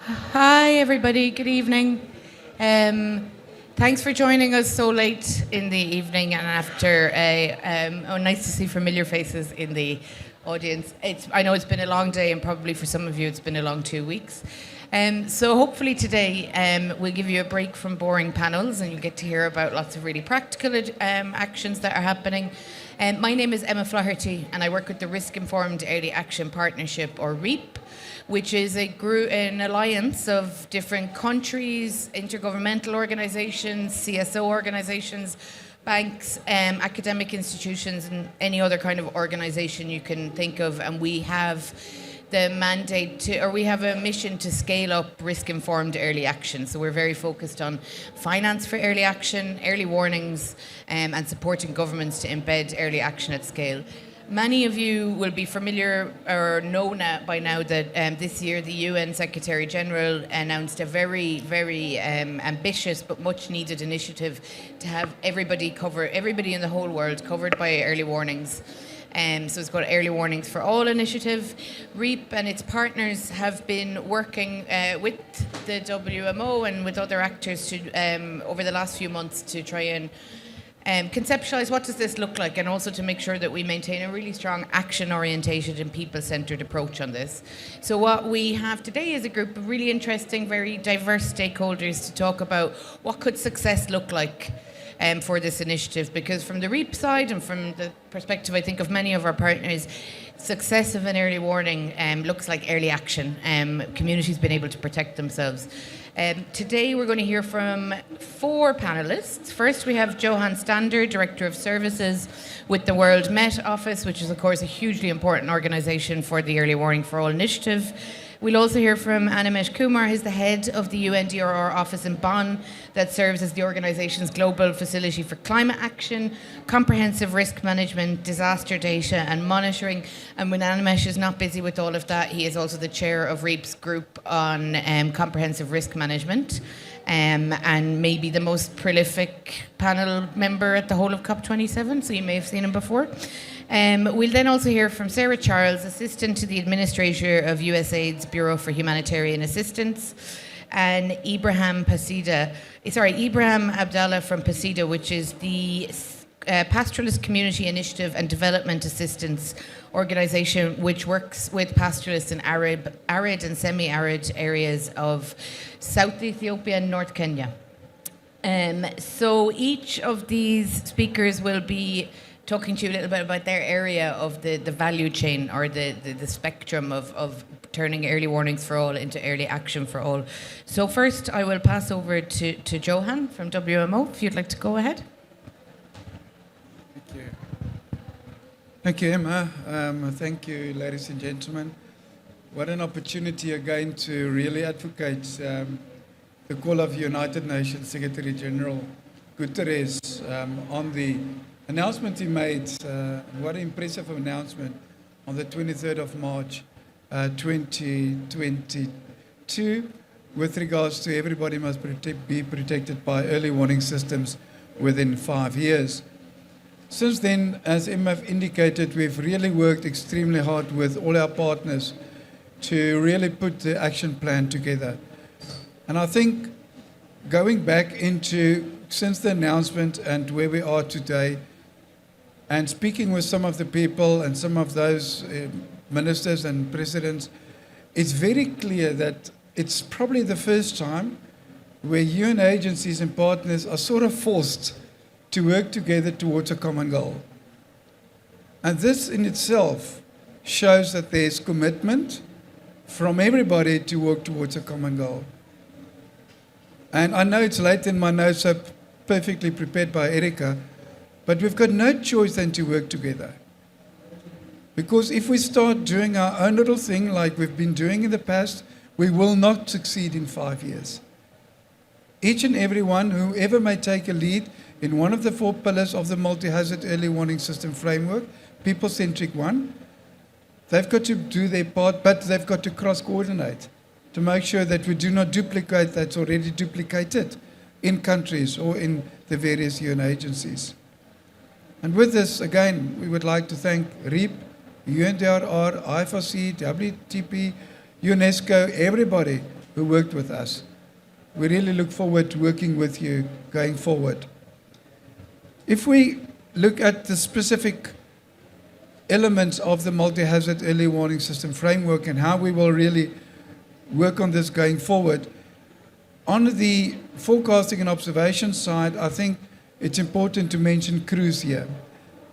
Hi, everybody. Good evening. Thanks for joining us so late in the evening and after nice to see familiar faces in the audience. I know it's been a long day, and probably for some of you, it's been a long 2 weeks. So hopefully today we'll give you a break from boring panels, and you'll get to hear about lots of really practical actions that are happening. My name is Emma Flaherty, and I work with the Risk Informed Early Action Partnership, or REAP, which is an alliance of different countries, intergovernmental organizations, CSO organizations, banks, academic institutions, and any other kind of organization you can think of. And we have the we have a mission to scale up risk-informed early action. So we're very focused on finance for early action, early warnings, and supporting governments to embed early action at scale. Many of you will be familiar or know by now that this year the UN Secretary General announced a very, very ambitious but much needed initiative to have everybody in the whole world covered by early warnings. So it's called Early Warnings for All initiative. REAP and its partners have been working with the WMO and with other actors over the last few months to try and conceptualize what does this look like, and also to make sure that we maintain a really strong action-orientated and people-centered approach on this. So what we have today is a group of really interesting, very diverse stakeholders to talk about what could success look like for this initiative, because from the REAP side and from the perspective, I think, of many of our partners, success of an early warning looks like early action. Communities being able to protect themselves. Today we're going to hear from 4 panelists. First we have Johan Stander, Director of Services with the World Met Office, which is of course a hugely important organisation for the Early Warning for All initiative. We'll also hear from Animesh Kumar, who's the head of the UNDRR office in Bonn that serves as the organisation's global facility for climate action, comprehensive risk management, disaster data and monitoring. And when Animesh is not busy with all of that, he is also the chair of REAP's group on comprehensive risk management. And maybe the most prolific panel member at the whole of COP27, so you may have seen him before. We'll then also hear from Sarah Charles, Assistant to the Administrator of USAID's Bureau for Humanitarian Assistance, and Ibrahim Abdallah from PASIDA, which is the Pastoralist Community Initiative and Development Assistance Organisation, which works with pastoralists in arid and semi-arid areas of South Ethiopia and North Kenya. So each of these speakers will be talking to you a little bit about their area of the value chain, or the spectrum of turning early warnings for all into early action for all. So first I will pass over to Johan from WMO, if you'd like to go ahead. Thank you. Thank you, Emma. Thank you, ladies and gentlemen. What an opportunity again to really advocate the call of United Nations Secretary General Guterres on the announcement he made. What an impressive announcement on the 23rd of March 2022 with regards to everybody must be protected by early warning systems within 5 years. Since then, as Emma indicated, we've really worked extremely hard with all our partners to really put the action plan together. And I think going back since the announcement and where we are today, and speaking with some of the people and some of those ministers and presidents, it's very clear that it's probably the first time where UN agencies and partners are sort of forced to work together towards a common goal. And this in itself shows that there's commitment from everybody to work towards a common goal. And I know it's late and my notes are perfectly prepared by Erica, but we've got no choice than to work together. Because if we start doing our own little thing like we've been doing in the past, we will not succeed in 5 years. Each and every one, whoever may take a lead in one of the 4 pillars of the multi-hazard early warning system framework, people-centric one, they've got to do their part, but they've got to cross-coordinate to make sure that we do not duplicate that's already duplicated in countries or in the various UN agencies. And with this, again, we would like to thank REAP, UNDRR, IFRC, WTP, UNESCO, everybody who worked with us. We really look forward to working with you going forward. If we look at the specific elements of the multi-hazard early warning system framework and how we will really work on this going forward, on the forecasting and observation side, I think it's important to mention CRUISE here,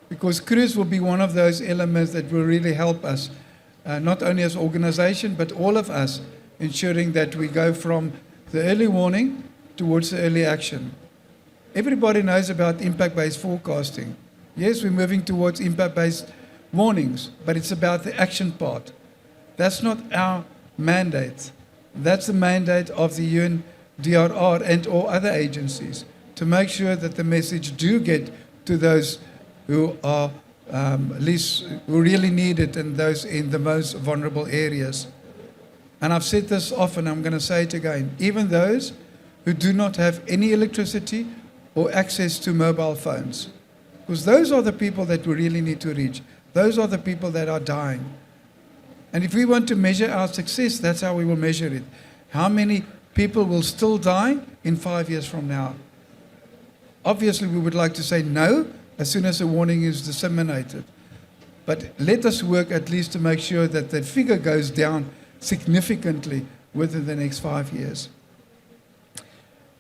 because CRUISE will be one of those elements that will really help us, not only as an organization, but all of us, ensuring that we go from the early warning towards the early action. Everybody knows about impact-based forecasting. Yes, we're moving towards impact-based warnings, but it's about the action part. That's not our mandate. That's the mandate of the UNDRR and all other agencies, to make sure that the message do get to those who are least, who really need it, and those in the most vulnerable areas. And I've said this often, I'm going to say it again, even those who do not have any electricity or access to mobile phones. Because those are the people that we really need to reach. Those are the people that are dying. And if we want to measure our success, that's how we will measure it. How many people will still die in 5 years from now? Obviously, we would like to say no as soon as a warning is disseminated. But let us work at least to make sure that the figure goes down significantly within the next 5 years.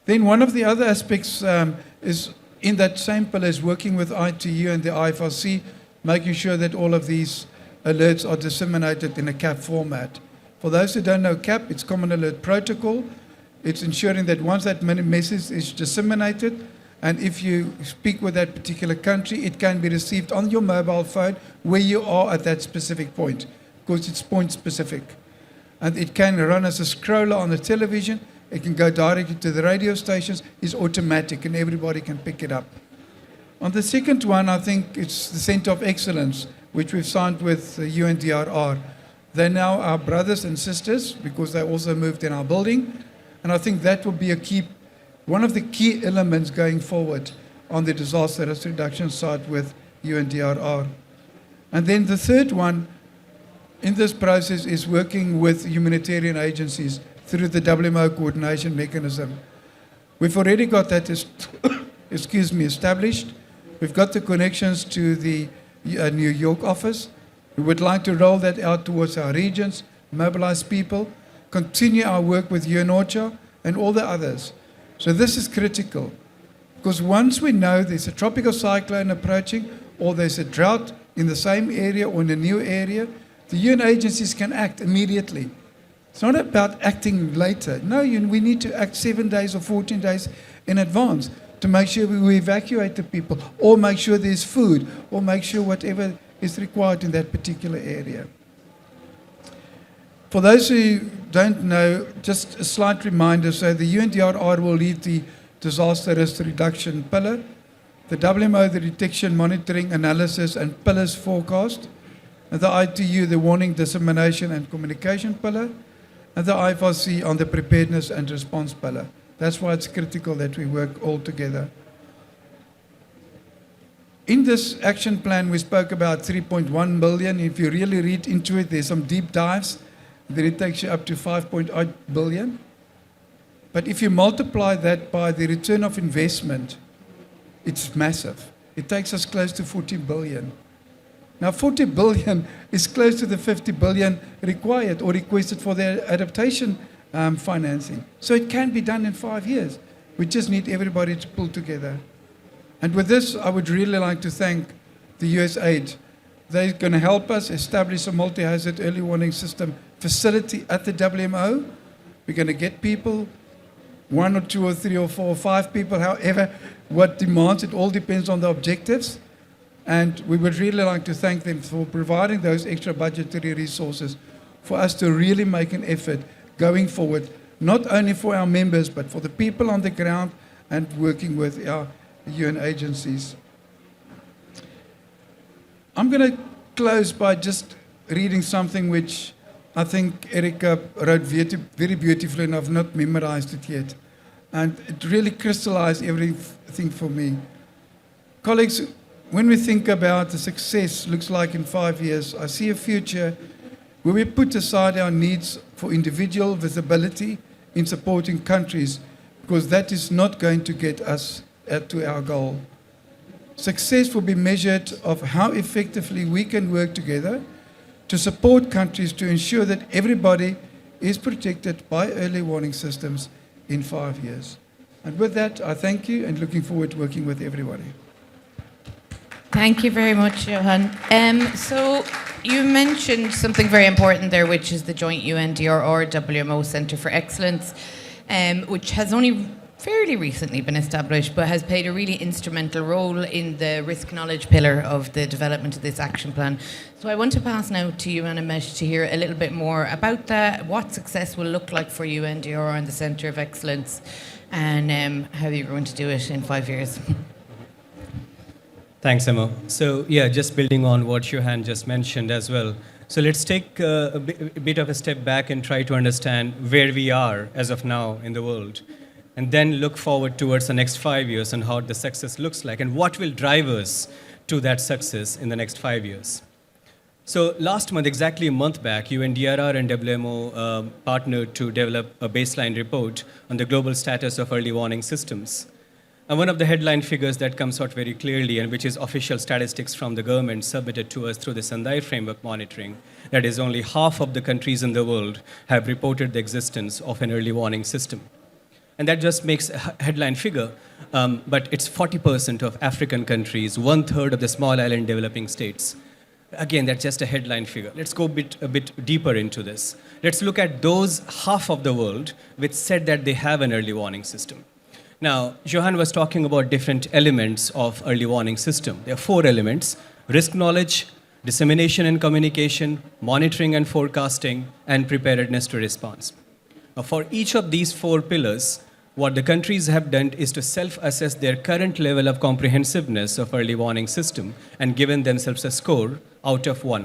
Then one of the other aspects is in that same pillar is working with ITU and the IFRC, making sure that all of these alerts are disseminated in a CAP format. For those who don't know CAP, it's Common Alert Protocol. It's ensuring that once that message is disseminated, and if you speak with that particular country, it can be received on your mobile phone where you are at that specific point, because it's point specific. And it can run as a scroller on the television. It can go directly to the radio stations. It's automatic, and everybody can pick it up. On the second one, I think it's the Center of Excellence, which we've signed with UNDRR. They're now our brothers and sisters, because they also moved in our building. And I think that will be one of the key elements going forward on the disaster risk reduction side with UNDRR. And then the third one in this process is working with humanitarian agencies through the WMO coordination mechanism. We've already got that established. We've got the connections to the New York office. We would like to roll that out towards our regions, mobilize people, continue our work with UNOCHA and all the others. So this is critical, because once we know there's a tropical cyclone approaching, or there's a drought in the same area or in a new area, the UN agencies can act immediately. It's not about acting later. No, we need to act 7 days or 14 days in advance to make sure we evacuate the people, or make sure there's food, or make sure whatever is required in that particular area. For those who don't know, just a slight reminder, so the UNDRR will lead the disaster risk reduction pillar, the WMO, the detection, monitoring, analysis, and pillars forecast, and the ITU, the warning, dissemination, and communication pillar, and the IFRC on the preparedness and response pillar. That's why it's critical that we work all together. In this action plan, we spoke about 3.1 billion. If you really read into it, there's some deep dives. Then it takes you up to 5.8 billion. But if you multiply that by the return of investment, it's massive. It takes us close to 40 billion. Now, 40 billion is close to the 50 billion required or requested for the adaptation financing. So it can be done in 5 years. We just need everybody to pull together. And with this, I would really like to thank the USAID. They're going to help us establish a multi-hazard early warning system facility at the WMO. We're going to get people, 1 or 2 or 3 or 4 or 5 people, however, what demands, it all depends on the objectives. And we would really like to thank them for providing those extra budgetary resources for us to really make an effort going forward, not only for our members, but for the people on the ground and working with our UN agencies. I'm going to close by just reading something which I think Erica wrote very beautifully, and I've not memorized it yet. And it really crystallized everything for me. Colleagues, when we think about the success looks like in 5 years, I see a future where we put aside our needs for individual visibility in supporting countries, because that is not going to get us to our goal. Success will be measured of how effectively we can work together to support countries to ensure that everybody is protected by early warning systems in 5 years. And with that, I thank you and looking forward to working with everybody. Thank you very much, Johan. So you mentioned something very important there, which is the joint UNDRR WMO Centre for Excellence, which has only fairly recently been established, but has played a really instrumental role in the risk knowledge pillar of the development of this action plan. So I want to pass now to you, Animesh, to hear a little bit more about that, what success will look like for UNDRR and the Centre of Excellence, and how you're going to do it in 5 years. Thanks, Emma. So, yeah, just building on what Johan just mentioned as well. So let's take a bit of a step back and try to understand where we are as of now in the world, and then look forward towards the next 5 years and how the success looks like and what will drive us to that success in the next 5 years. So last month, exactly a month back, UNDRR and WMO partnered to develop a baseline report on the global status of early warning systems. And one of the headline figures that comes out very clearly, and which is official statistics from the government submitted to us through the Sendai framework monitoring, that is only half of the countries in the world have reported the existence of an early warning system. And that just makes a headline figure, but it's 40% of African countries, 1/3 of the small island developing states. Again, that's just a headline figure. Let's go a bit deeper into this. Let's look at those half of the world which said that they have an early warning system. Now, Johan was talking about different elements of early warning system. There are 4 elements: risk knowledge, dissemination and communication, monitoring and forecasting, and preparedness to response. Now, for each of these 4 pillars, what the countries have done is to self-assess their current level of comprehensiveness of early warning system and given themselves a score out of 1.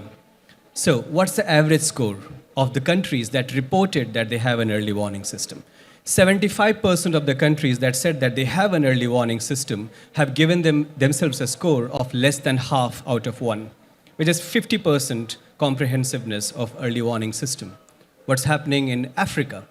So, what's the average score of the countries that reported that they have an early warning system? 75% of the countries that said that they have an early warning system have given themselves a score of less than half out of 1, which is 50% comprehensiveness of early warning system. What's happening in Africa?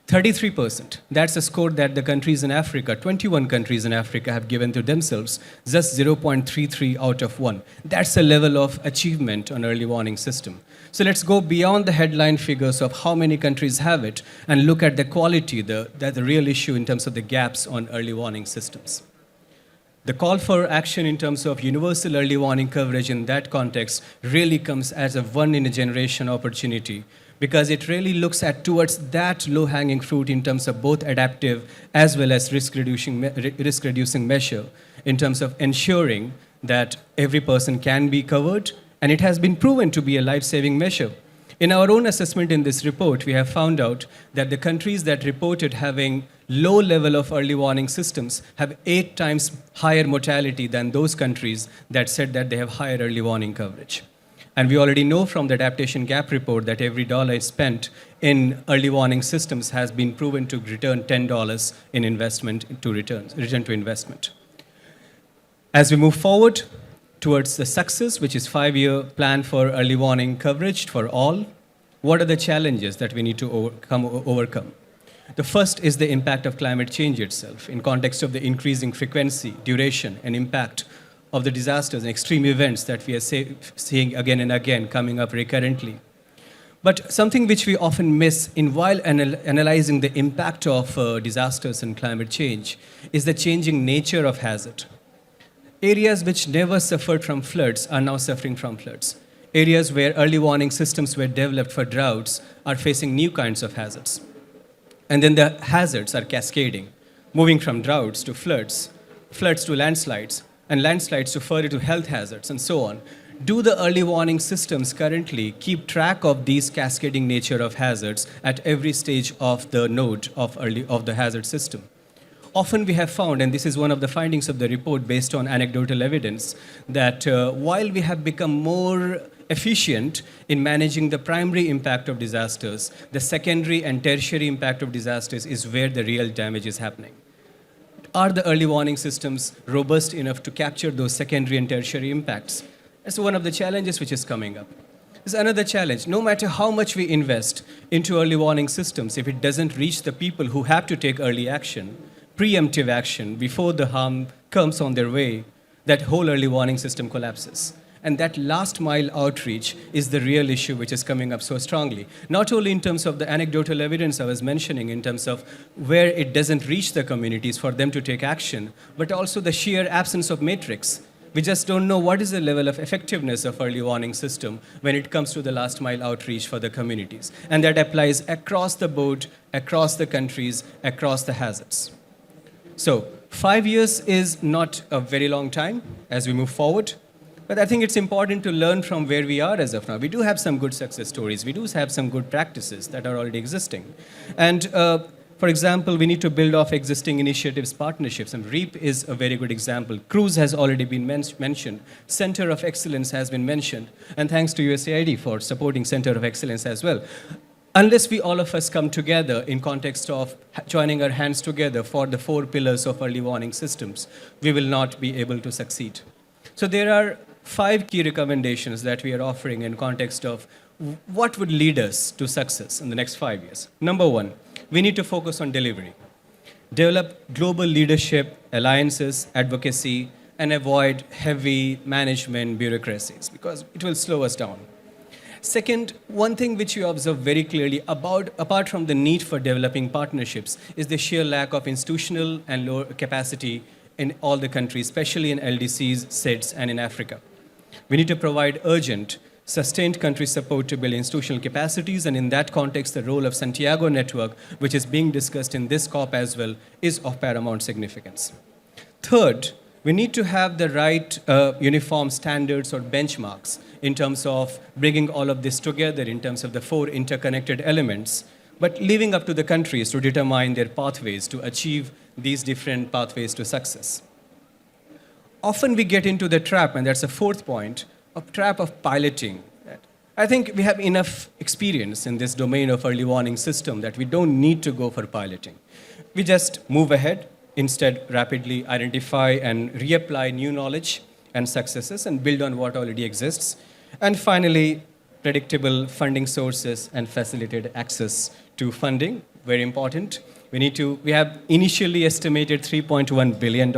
33%. That's a score that the countries in Africa, 21 countries in Africa, have given to themselves, just 0.33 out of 1. That's a level of achievement on early warning system. So let's go beyond the headline figures of how many countries have it and look at the quality, the real issue in terms of the gaps on early warning systems. The call for action in terms of universal early warning coverage in that context really comes as a one-in-a-generation opportunity, because it really looks at towards that low-hanging fruit in terms of both adaptive as well as risk-reducing measure in terms of ensuring that every person can be covered, and it has been proven to be a life-saving measure. In our own assessment in this report, we have found out that the countries that reported having low level of early warning systems have 8 times higher mortality than those countries that said that they have higher early warning coverage. And we already know from the Adaptation Gap report that every dollar spent in early warning systems has been proven to return $10 in investment to return to investment. As we move forward towards the success, which is 5-year plan for early warning coverage for all, what are the challenges that we need to overcome? The first is the impact of climate change itself in context of the increasing frequency, duration, and impact of the disasters and extreme events that we are seeing again and again coming up recurrently. But something which we often miss in while analyzing the impact of disasters and climate change is the changing nature of hazard. Areas which never suffered from floods are now suffering from floods. Areas where early warning systems were developed for droughts are facing new kinds of hazards. And then the hazards are cascading, moving from droughts to floods, floods to landslides, and landslides to further to health hazards, and so on. Do the early warning systems currently keep track of these cascading nature of hazards at every stage of the node of the hazard system? Often we have found, and this is one of the findings of the report based on anecdotal evidence, that while we have become more efficient in managing the primary impact of disasters, the secondary and tertiary impact of disasters is where the real damage is happening. Are the early warning systems robust enough to capture those secondary and tertiary impacts? That's one of the challenges which is coming up. is another challenge. No matter how much we invest into early warning systems, if it doesn't reach the people who have to take early action, preemptive action, before the harm comes on their way, that whole early warning system collapses. And that last mile outreach is the real issue which is coming up so strongly. Not only in terms of the anecdotal evidence I was mentioning, in terms of where it doesn't reach the communities for them to take action, but also the sheer absence of matrix. We just don't know what is the level of effectiveness of early warning system when it comes to the last mile outreach for the communities. And that applies across the board, across the countries, across the hazards. So 5 years is not a very long time as we move forward. But I think it's important to learn from where we are as of now. We do have some good success stories. We do have some good practices that are already existing. And for example, we need to build off existing initiatives, partnerships, and REAP is a very good example. CRUISE has already been mentioned. Center of Excellence has been mentioned. And thanks to USAID for supporting Center of Excellence as well. Unless we all of us come together in context of joining our hands together for the 4 pillars of early warning systems, we will not be able to succeed. So there are 5 key recommendations that we are offering in context of what would lead us to success in the next 5 years. Number 1, we need to focus on delivery. Develop global leadership, alliances, advocacy, and avoid heavy management bureaucracies because it will slow us down. Second, one thing which we observe very clearly apart from the need for developing partnerships is the sheer lack of institutional and low capacity in all the countries, especially in LDCs, SIDS, and in Africa. We need to provide urgent, sustained country support to build institutional capacities, and in that context, the role of Santiago Network, which is being discussed in this COP as well, is of paramount significance. Third, we need to have the right uniform standards or benchmarks in terms of bringing all of this together in terms of the 4 interconnected elements, but leaving up to the countries to determine their pathways to achieve these different pathways to success. Often we get into the trap, and that's the 4th point, of trap of piloting. I think we have enough experience in this domain of early warning system that we don't need to go for piloting. We just move ahead, instead rapidly identify and reapply new knowledge and successes and build on what already exists. And finally, predictable funding sources and facilitated access to funding, very important. We have initially estimated $3.1 billion,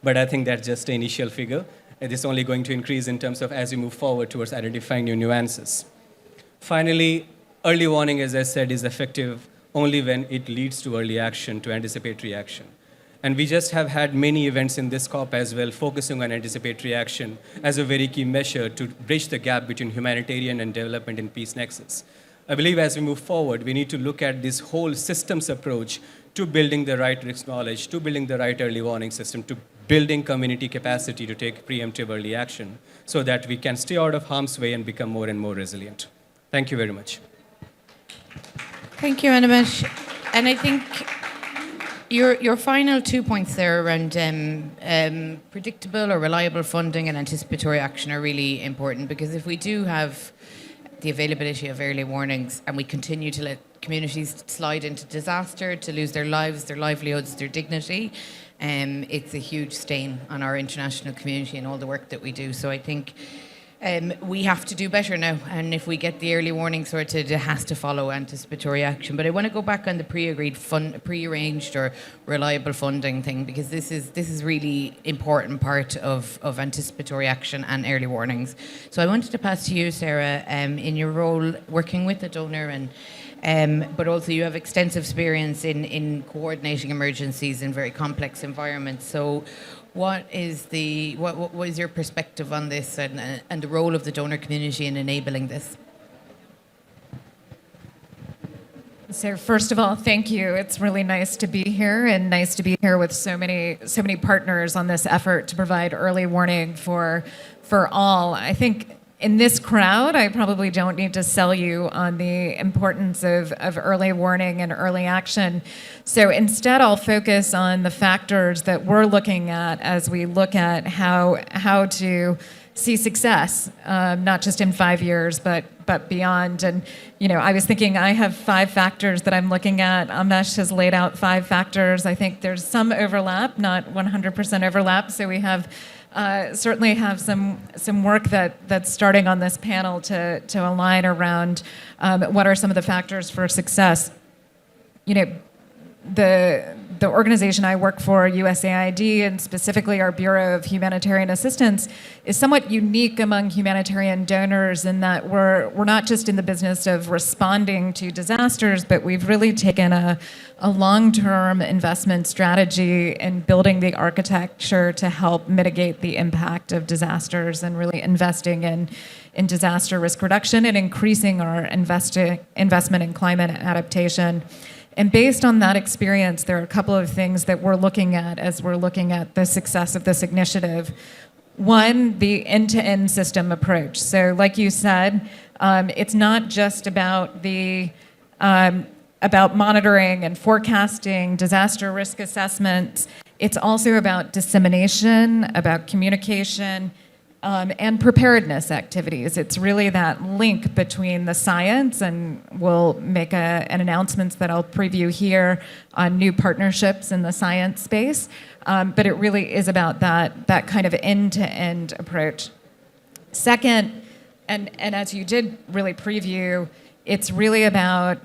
but I think that's just an initial figure. It is only going to increase in terms of as we move forward towards identifying new nuances. Finally, early warning, as I said, is effective only when it leads to early action, to anticipatory action. And we just have had many events in this COP as well, focusing on anticipatory action as a very key measure to bridge the gap between humanitarian and development and peace nexus. I believe as we move forward, we need to look at this whole systems approach to building the right risk knowledge, to building the right early warning system, to building community capacity to take preemptive early action so that we can stay out of harm's way and become more and more resilient. Thank you very much. Thank you, Animesh. And I think your final 2 points there around predictable or reliable funding and anticipatory action are really important, because if we do have the availability of early warnings and we continue to let communities slide into disaster, to lose their lives, their livelihoods, their dignity, it's a huge stain on our international community and all the work that we do. So I think we have to do better now, and if we get the early warning sorted, it has to follow anticipatory action. But I want to go back on the pre-arranged or reliable funding thing, because this is really important part of anticipatory action and early warnings. So I wanted to pass to you, Sarah, in your role working with the donor, and but also you have extensive experience in coordinating emergencies in very complex environments. So what is your perspective on this and the role of the donor community in enabling this? So first of all, thank you. It's really nice to be here, and nice to be here with so many partners on this effort to provide early warning for all. I think in this crowd, I probably don't need to sell you on the importance of early warning and early action. So instead, I'll focus on the factors that we're looking at as we look at how to see success, not just in 5 years, but beyond. And I was thinking I have 5 factors that I'm looking at. Amesh has laid out 5 factors. I think there's some overlap, not 100% overlap. So we have certainly have some work that's starting on this panel to align around what are some of the factors for success. You know, the organization I work for, USAID, and specifically our Bureau of Humanitarian Assistance, is somewhat unique among humanitarian donors in that we're not just in the business of responding to disasters, but we've really taken a long-term investment strategy in building the architecture to help mitigate the impact of disasters and really investing in disaster risk reduction and increasing our investment in climate adaptation. And based on that experience, there are a couple of things that we're looking at as we're looking at the success of this initiative. One, the end-to-end system approach. So like you said, it's not just about about monitoring and forecasting, disaster risk assessments. It's also about dissemination, about communication, and preparedness activities. It's really that link between the science, and we'll make an announcement that I'll preview here on new partnerships in the science space. But it really is about that kind of end-to-end approach. Second, and as you did really preview, it's really about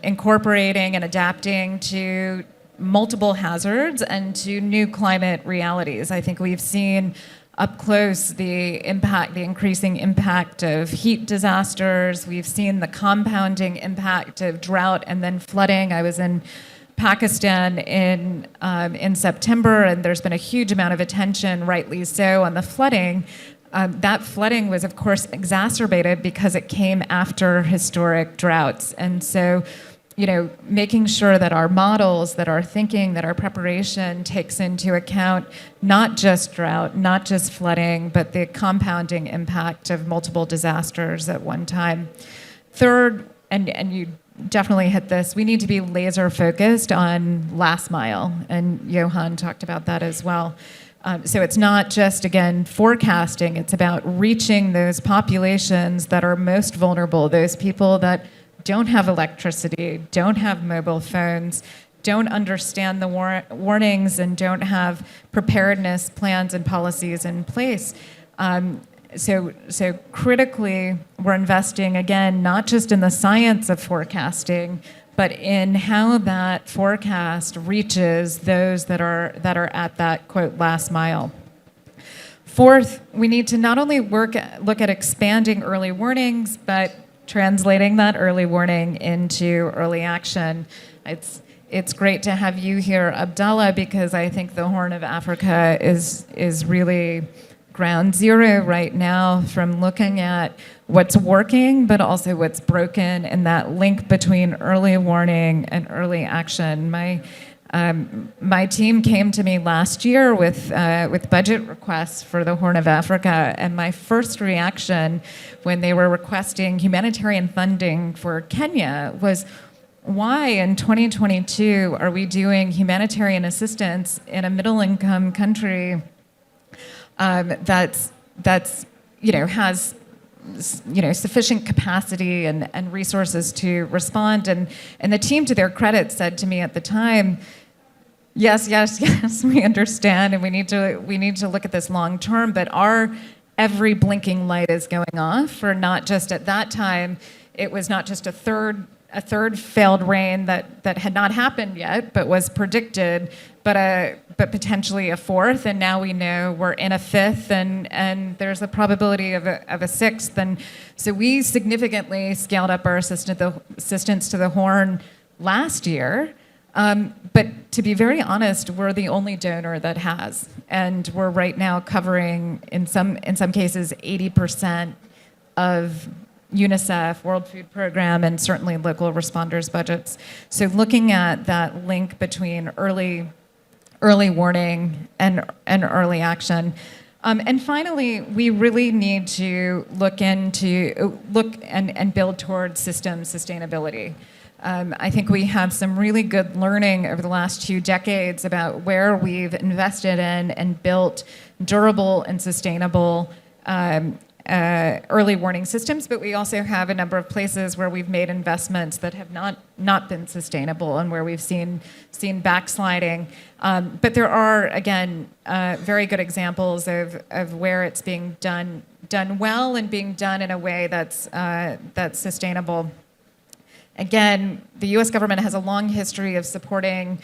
incorporating and adapting to multiple hazards and to new climate realities. I think we've seen up close the increasing impact of heat disasters. We've seen the compounding impact of drought and then flooding. I was in Pakistan in September, and there's been a huge amount of attention, rightly so, on the flooding. That flooding was, of course, exacerbated because it came after historic droughts. And so, you know, making sure that our models, that our thinking, that our preparation takes into account not just drought, not just flooding, but the compounding impact of multiple disasters at one time. Third, and you definitely hit this, we need to be laser focused on last mile, and Johan talked about that as well. So it's not just, again, forecasting, it's about reaching those populations that are most vulnerable, those people that don't have electricity, don't have mobile phones, don't understand the warnings, and don't have preparedness plans and policies in place. So critically, we're investing, again, not just in the science of forecasting, but in how that forecast reaches those that are at that, quote, last mile. Fourth, we need to not only look at expanding early warnings, but translating that early warning into early action. It's great to have you here, Abdallah, because I think the Horn of Africa is really ground zero right now from looking at what's working, but also what's broken, and that link between early warning and early action. My team came to me last year with budget requests for the Horn of Africa, and my first reaction when they were requesting humanitarian funding for Kenya was, why in 2022 are we doing humanitarian assistance in a middle-income country that's has sufficient capacity and resources to respond? And the team, to their credit, said to me at the time, yes, we understand, and we need to look at this long term, but our every blinking light is going off for not just at that time, it was not just a third failed rain that had not happened yet, but was predicted, but potentially a fourth, and now we know we're in a fifth, and there's a probability of a sixth, and so we significantly scaled up our assistance to the Horn last year. But to be very honest, we're the only donor that has, and we're right now covering in some cases 80% of UNICEF, World Food Program, and certainly local responders' budgets. So looking at that link between early warning and early action. And finally, we really need to look and build towards system sustainability. I think we have some really good learning over the last 2 decades about where we've invested in and built durable and sustainable early warning systems, but we also have a number of places where we've made investments that have not been sustainable and where we've seen backsliding. But there are, again, very good examples of where it's being done well and being done in a way that's sustainable. Again, the U.S. government has a long history of supporting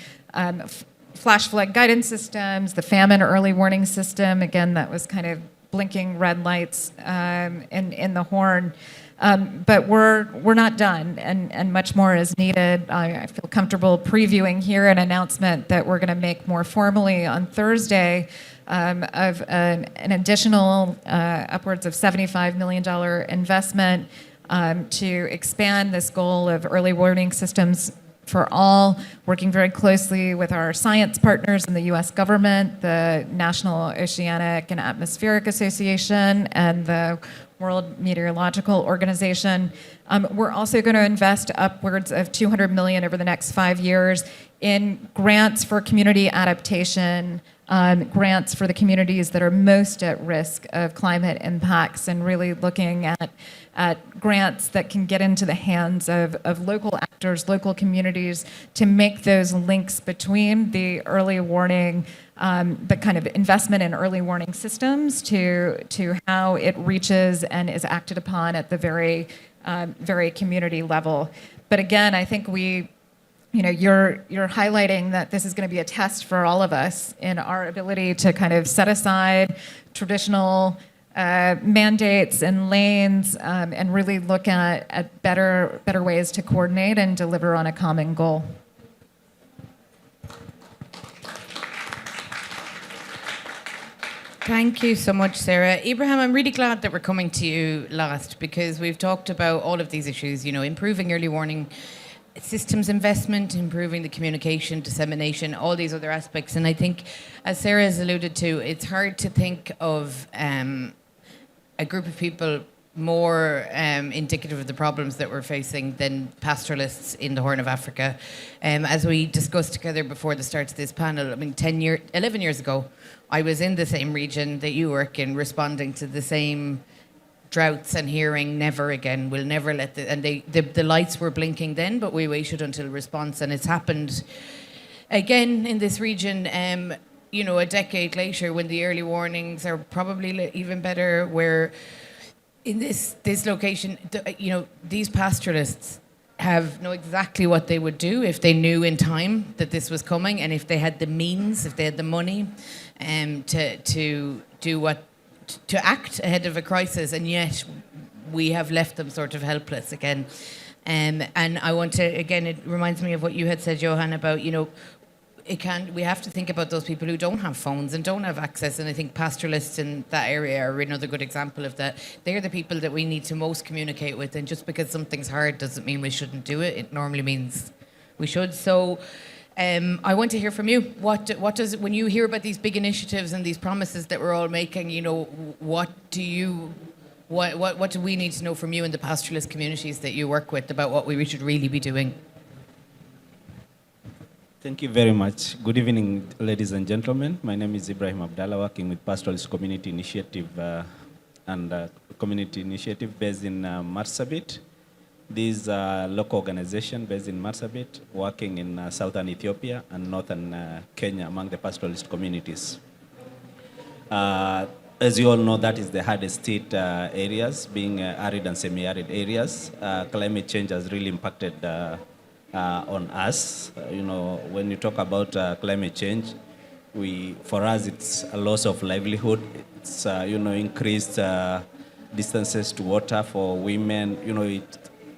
flash flood guidance systems, the famine early warning system. Again, that was kind of blinking red lights in the horn. But we're not done, and much more is needed. I feel comfortable previewing here an announcement that we're going to make more formally on Thursday of an additional upwards of $75 million investment to expand this goal of early warning systems for all, working very closely with our science partners in the U.S. government, the National Oceanic and Atmospheric Association, and the World Meteorological Organization. We're also going to invest upwards of $200 million over the next 5 years in grants for community adaptation, grants for the communities that are most at risk of climate impacts, and really looking at grants that can get into the hands of local actors, local communities, to make those links between the early warning, the kind of investment in early warning systems to how it reaches and is acted upon at the very community level. But again, I think you're highlighting that this is going to be a test for all of us in our ability to kind of set aside traditional mandates and lanes and really look at better ways to coordinate and deliver on a common goal. Thank you so much, Sarah. Ibrahim, I'm really glad that we're coming to you last, because we've talked about all of these issues, improving early warning systems investment, improving the communication, dissemination, all these other aspects. And I think, as Sarah has alluded to, it's hard to think of a group of people more indicative of the problems that we're facing than pastoralists in the Horn of Africa. As we discussed together before the start of this panel, 11 years ago, I was in the same region that you work in, responding to the same droughts and hearing never again, we'll never let the lights were blinking then, but we waited until response, and it's happened again in this region. A decade later, when the early warnings are probably even better, where in this location, these pastoralists know exactly what they would do if they knew in time that this was coming, and if they had the means, if they had the money, to act ahead of a crisis, and yet we have left them sort of helpless again. And I want to, again, it reminds me of what you had said, Johan, about, we have to think about those people who don't have phones and don't have access, and I think pastoralists in that area are another good example of that. They're the people that we need to most communicate with, and just because something's hard doesn't mean we shouldn't do it. It normally means we should. So I want to hear from you. What does, when you hear about these big initiatives and these promises that we're all making, what do we need to know from you in the pastoralist communities that you work with about what we should really be doing? Thank you very much. Good evening, ladies and gentlemen. My name is Ibrahim Abdallah, working with Pastoralist Community Initiative and Community Initiative based in Marsabit. This is a local organization based in Marsabit, working in southern Ethiopia and northern Kenya among the pastoralist communities. As you all know, that is the hardest hit areas, being arid and semi-arid areas. Climate change has really impacted on us. When you talk about climate change, for us it's a loss of livelihood. It's increased distances to water for women.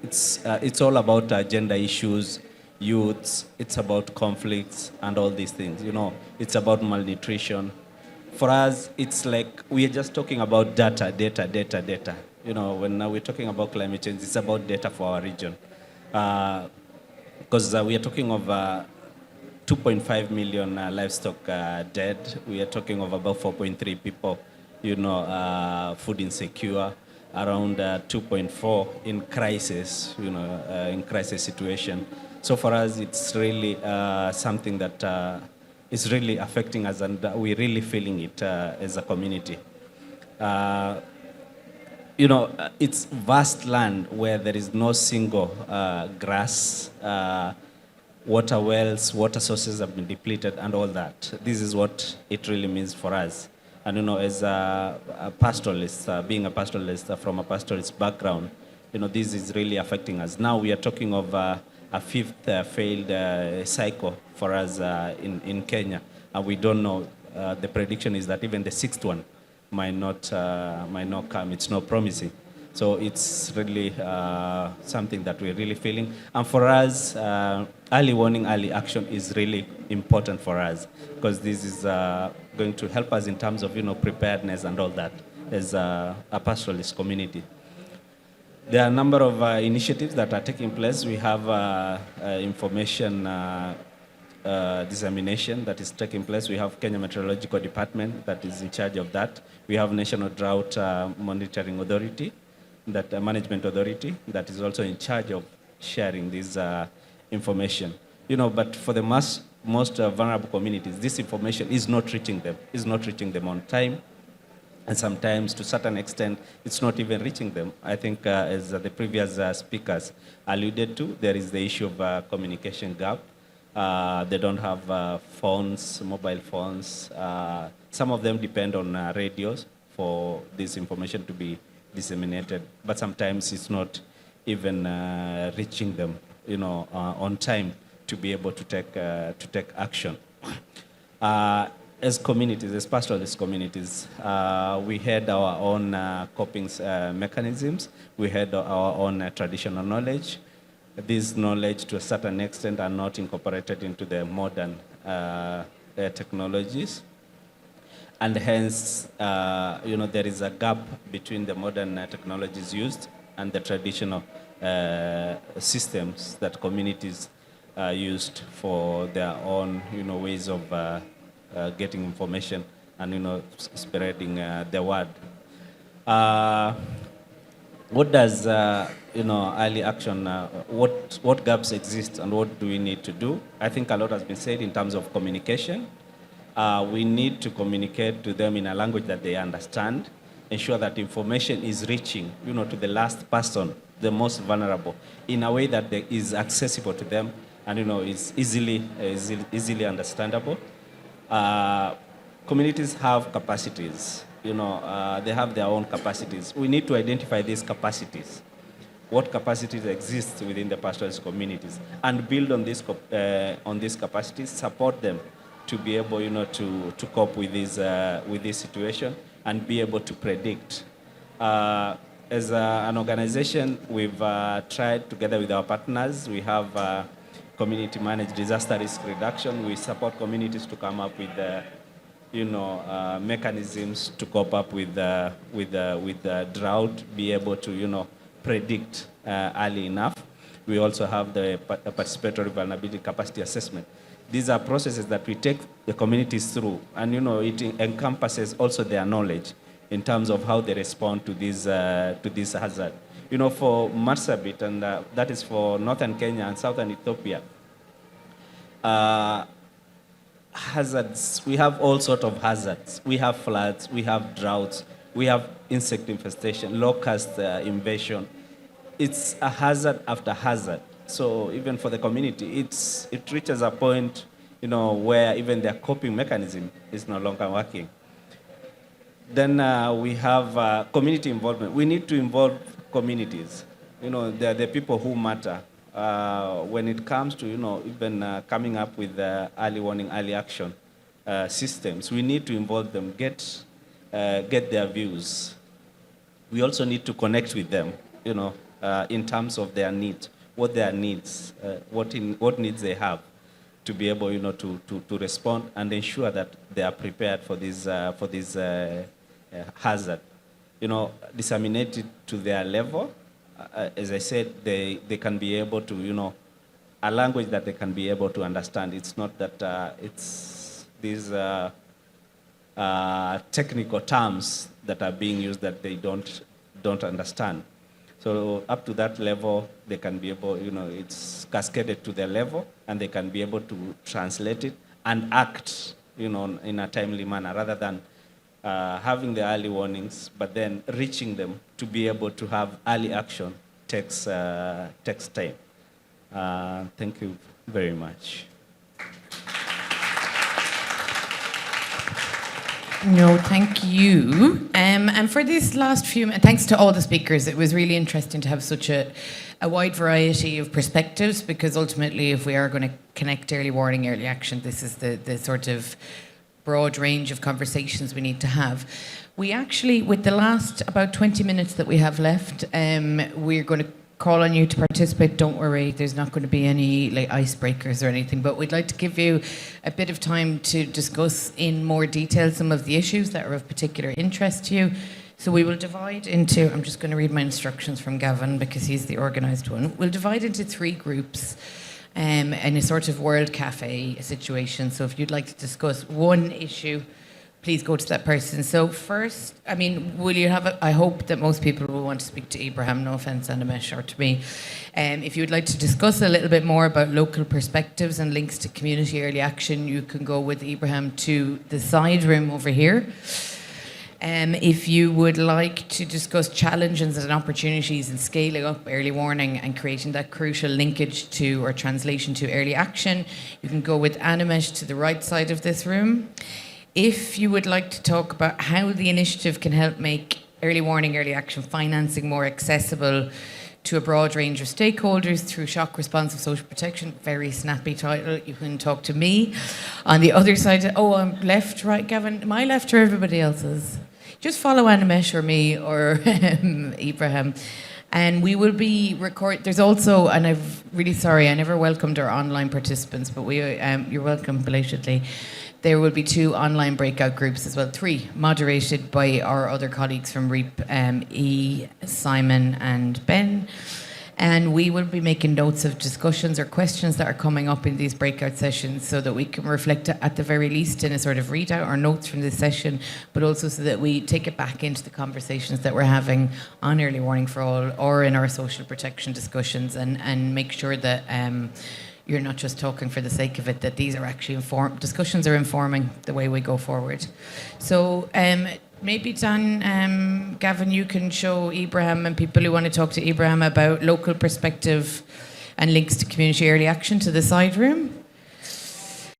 It's all about gender issues, youths. It's about conflicts and all these things. It's about malnutrition. For us, it's like we are just talking about data. When we're talking about climate change, it's about data for our region. Because we are talking of 2.5 million livestock dead. We are talking of about 4.3 people, food insecure, around 2.4 in crisis, in crisis situation. So for us, it's really something that is really affecting us, and we're really feeling it as a community. it's vast land where there is no single grass, water wells, water sources have been depleted, and all that. This is what it really means for us. And as a pastoralist, being a pastoralist from a pastoralist background, this is really affecting us. Now we are talking of a fifth failed cycle for us in Kenya, and we don't know. The prediction is that even the sixth one might not come. It's not promising. So it's really something that we're really feeling. And for us, early warning, early action is really important for us, because this is going to help us in terms of preparedness and all that as a pastoralist community. There are a number of initiatives that are taking place. We have information dissemination that is taking place. We have Kenya Meteorological Department that is in charge of that. We have National Drought Monitoring Authority, that Management Authority, that is also in charge of sharing this information. But for the most vulnerable communities, this information is not reaching them on time. And sometimes, to a certain extent, it's not even reaching them. I think, as the previous speakers alluded to, there is the issue of communication gap. They don't have phones, mobile phones. Some of them depend on radios for this information to be disseminated, but sometimes it's not even reaching them, on time to be able to take action. As communities, as pastoralist communities, we had our own coping mechanisms. We had our own traditional knowledge. This knowledge, to a certain extent, are not incorporated into the modern technologies. And hence, there is a gap between the modern technologies used and the traditional systems that communities used for their own, ways of getting information and, spreading the word. What does, early action, what gaps exist and what do we need to do? I think a lot has been said in terms of communication. We need to communicate to them in a language that they understand, ensure that information is reaching, to the last person, the most vulnerable, in a way that is accessible to them and, is easily understandable. Communities have capacities, they have their own capacities. We need to identify these capacities. What capacities exist within the pastoralist communities, and build on these capacities, support them to be able, to cope with this situation and be able to predict. As an organization, we've tried together with our partners. We have community managed disaster risk reduction. We support communities to come up with, mechanisms to cope up with drought, be able to, predict early enough. We also have the participatory vulnerability capacity assessment. These are processes that we take the communities through, and it encompasses also their knowledge in terms of how they respond to this hazard. For Marsabit, and that is for northern Kenya and southern Ethiopia, hazards, we have all sorts of hazards. We have floods, we have droughts, we have insect infestation, locust invasion. It's a hazard after hazard. So even for the community, it reaches a point, where even their coping mechanism is no longer working. Then we have community involvement. We need to involve communities. They're the people who matter. When it comes to, even coming up with early warning, early action systems, we need to involve them, get their views. We also need to connect with them, in terms of their needs, what their needs, what needs they have to be able, to respond and ensure that they are prepared for this hazard. Disseminate it to their level. As I said, they can be able to, a language that they can be able to understand. It's not that it's these technical terms that are being used that they don't understand. So up to that level, they can be able, it's cascaded to their level, and they can be able to translate it and act, in a timely manner, rather than having the early warnings, but then reaching them to be able to have early action takes time. Thank you very much. No, thank you. And for this last few minutes, thanks to all the speakers. It was really interesting to have such a wide variety of perspectives, because ultimately, if we are going to connect early warning, early action, this is the sort of broad range of conversations we need to have. We actually, with the last about 20 minutes that we have left, we're going to call on you to participate. Don't worry, there's not going to be any like icebreakers or anything, but we'd like to give you a bit of time to discuss in more detail some of the issues that are of particular interest to you. So we will divide into, I'm just going to read my instructions from Gavin because he's the organised one. We'll divide into 3 groups in a sort of World Cafe situation. So if you'd like to discuss one issue, please go to that person. So first, I mean, will you have I hope that most people will want to speak to Ibrahim, no offence, Animesh, or to me. If you would like to discuss a little bit more about local perspectives and links to community early action, you can go with Ibrahim to the side room over here. If you would like to discuss challenges and opportunities in scaling up early warning and creating that crucial linkage to or translation to early action, you can go with Animesh to the right side of this room. If you would like to talk about how the initiative can help make early warning, early action financing more accessible to a broad range of stakeholders through shock responsive social protection, very snappy title, you can talk to me. On the other side, I'm left, right, Gavin? My left or everybody else's? Just follow Animesh or me or Ibrahim. And we will be there's also, and I'm really sorry, I never welcomed our online participants, but you're welcome belatedly. There will be 2 online breakout groups as well, 3, moderated by our other colleagues from REAP, E, Simon and Ben. And we will be making notes of discussions or questions that are coming up in these breakout sessions so that we can reflect at the very least in a sort of readout or notes from this session, but also so that we take it back into the conversations that we're having on early warning for all or in our social protection discussions, and make sure that you're not just talking for the sake of it, that these are actually discussions are informing the way we go forward. So maybe Dan, Gavin, you can show Ibrahim and people who want to talk to Ibrahim about local perspective and links to community early action to the side room. Because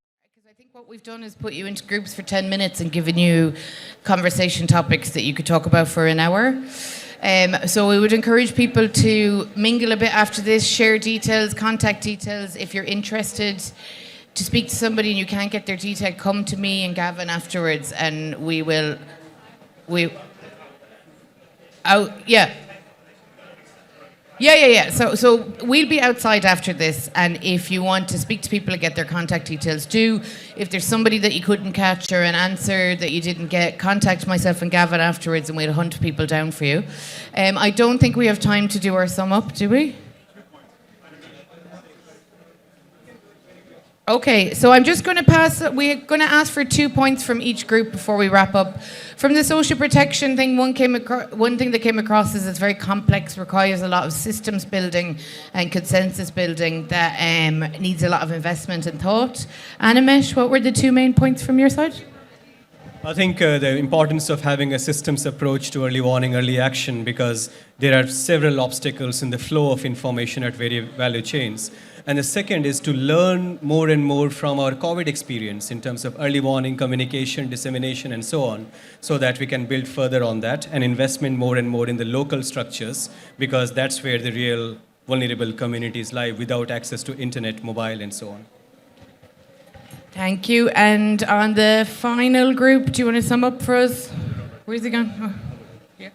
I think what we've done is put you into groups for 10 minutes and given you conversation topics that you could talk about for an hour. So we would encourage people to mingle a bit after this, share details, contact details. If you're interested to speak to somebody and you can't get their detail, come to me and Gavin afterwards, and Yeah. So we'll be outside after this, and if you want to speak to people and get their contact details, do. If there's somebody that you couldn't catch or an answer that you didn't get, contact myself and Gavin afterwards, and we'll hunt people down for you. I don't think we have time to do our sum up, do we? Okay, so I'm just going to we're going to ask for 2 points from each group before we wrap up. From the social protection thing, one thing that came across is it's very complex, requires a lot of systems building and consensus building that needs a lot of investment and thought. Animesh, what were the 2 main points from your side? I think the importance of having a systems approach to early warning, early action, because there are several obstacles in the flow of information at various value chains. And the second is to learn more and more from our COVID experience in terms of early warning, communication, dissemination, and so on, so that we can build further on that, and investment more and more in the local structures, because that's where the real vulnerable communities lie without access to internet, mobile, and so on. Thank you. And on the final group, do you want to sum up for us? Where's he gone? Oh, yeah.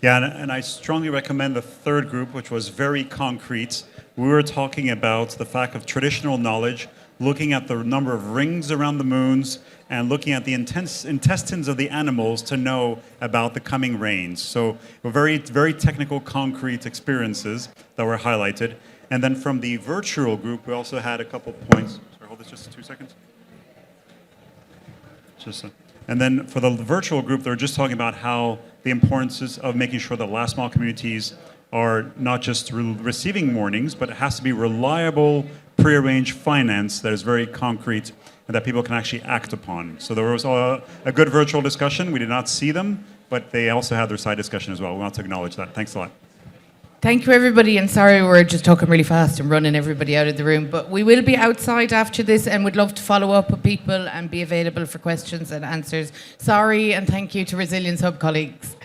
Yeah, and I strongly recommend the third group, which was very concrete. We were talking about the fact of traditional knowledge, looking at the number of rings around the moons, and looking at the intestines of the animals to know about the coming rains. So very, very technical, concrete experiences that were highlighted. And then from the virtual group, we also had a couple points. Sorry, hold this just 2 seconds. And then for the virtual group, they were just talking about how the importance is of making sure that last mile communities are not just receiving warnings, but it has to be reliable, prearranged finance that is very concrete and that people can actually act upon. So there was a good virtual discussion. We did not see them, but they also had their side discussion as well. We want to acknowledge that. Thanks a lot. Thank you, everybody, and sorry we're just talking really fast and running everybody out of the room, but we will be outside after this and would love to follow up with people and be available for questions and answers. Sorry, and thank you to Resilience Hub colleagues.